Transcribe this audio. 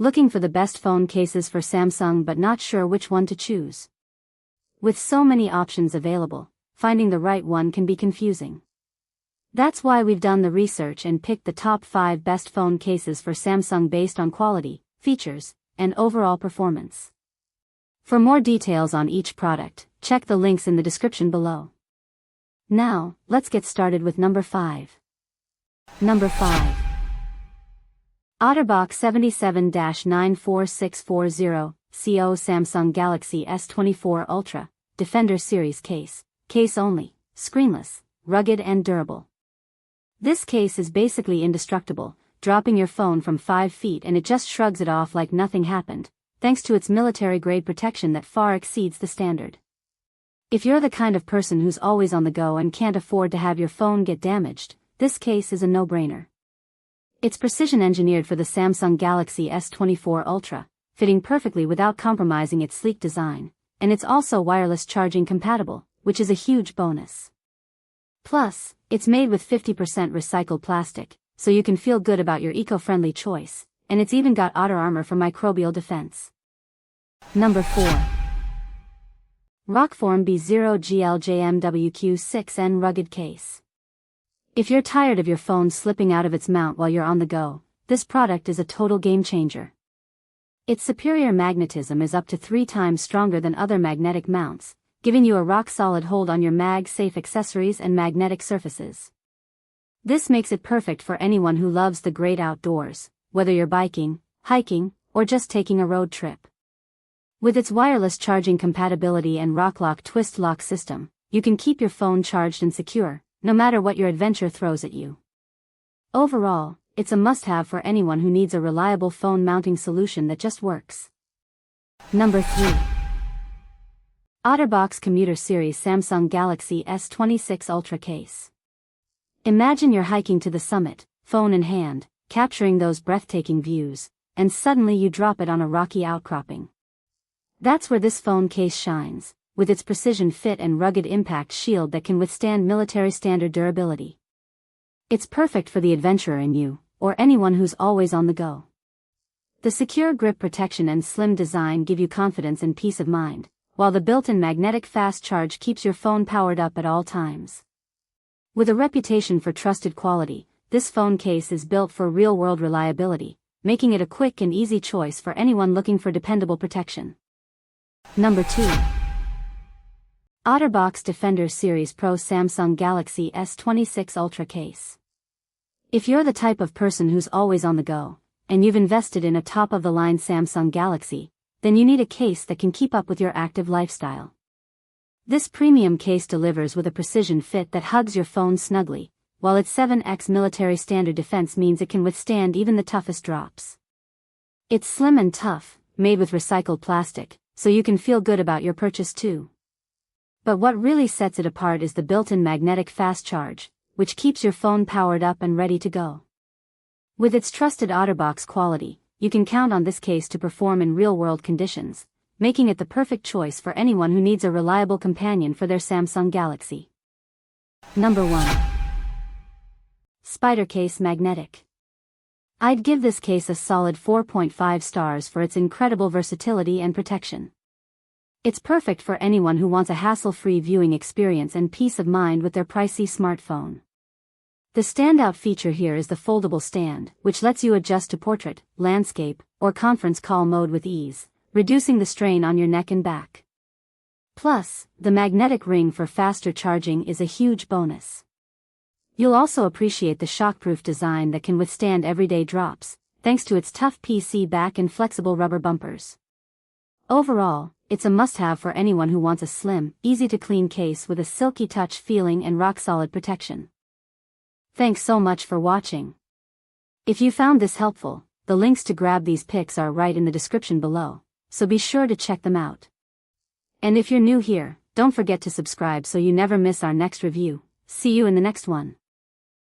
Looking for the best phone cases for Samsung but not sure which one to choose? With so many options available, finding the right one can be confusing. That's why we've done the research and picked the top 5 best phone cases for Samsung based on quality, features, and overall performance. For more details on each product, check the links in the description below. Now, let's get started with number 5. Number 5. OtterBox 77-94640, CO Samsung Galaxy S24 Ultra, Defender Series Case. Case only, screenless, rugged and durable. This case is basically indestructible, dropping your phone from 5 feet and it just shrugs it off like nothing happened, thanks to its military-grade protection that far exceeds the standard. If you're the kind of person who's always on the go and can't afford to have your phone get damaged, this case is a no-brainer. It's precision-engineered for the Samsung Galaxy S24 Ultra, fitting perfectly without compromising its sleek design, and it's also wireless charging compatible, which is a huge bonus. Plus, it's made with 50% recycled plastic, so you can feel good about your eco-friendly choice, and it's even got Otter armor for microbial defense. Number 4. Rokform B0GLJMWQ6N Rugged Case. If you're tired of your phone slipping out of its mount while you're on the go, this product is a total game changer. Its superior magnetism is up to 3 times stronger than other magnetic mounts, giving you a rock-solid hold on your mag-safe accessories and magnetic surfaces. This makes it perfect for anyone who loves the great outdoors, whether you're biking, hiking, or just taking a road trip. With its wireless charging compatibility and RockLock twist lock system, you can keep your phone charged and secure, no matter what your adventure throws at you. Overall, it's a must-have for anyone who needs a reliable phone mounting solution that just works. Number 3. OtterBox Commuter Series Samsung Galaxy S26 Ultra Case. Imagine you're hiking to the summit, phone in hand, capturing those breathtaking views, and suddenly you drop it on a rocky outcropping. That's where this phone case shines, with its precision fit and rugged impact shield that can withstand military standard durability. It's perfect for the adventurer in you, or anyone who's always on the go. The secure grip protection and slim design give you confidence and peace of mind, while the built-in magnetic fast charge keeps your phone powered up at all times. With a reputation for trusted quality, this phone case is built for real-world reliability, making it a quick and easy choice for anyone looking for dependable protection. Number 2. OtterBox Defender Series Pro Samsung Galaxy S26 Ultra Case. If you're the type of person who's always on the go, and you've invested in a top-of-the-line Samsung Galaxy, then you need a case that can keep up with your active lifestyle. This premium case delivers with a precision fit that hugs your phone snugly, while its 7x military standard defense means it can withstand even the toughest drops. It's slim and tough, made with recycled plastic, so you can feel good about your purchase too. But what really sets it apart is the built-in magnetic fast charge, which keeps your phone powered up and ready to go. With its trusted OtterBox quality, you can count on this case to perform in real-world conditions, making it the perfect choice for anyone who needs a reliable companion for their Samsung Galaxy. Number 1. SPIDERCASE Magnetic. I'd give this case a solid 4.5 stars for its incredible versatility and protection. It's perfect for anyone who wants a hassle-free viewing experience and peace of mind with their pricey smartphone. The standout feature here is the foldable stand, which lets you adjust to portrait, landscape, or conference call mode with ease, reducing the strain on your neck and back. Plus, the magnetic ring for faster charging is a huge bonus. You'll also appreciate the shockproof design that can withstand everyday drops, thanks to its tough PC back and flexible rubber bumpers. Overall, it's a must-have for anyone who wants a slim, easy-to-clean case with a silky touch feeling and rock-solid protection. Thanks so much for watching. If you found this helpful, the links to grab these pics are right in the description below, so be sure to check them out. And if you're new here, don't forget to subscribe so you never miss our next review. See you in the next one.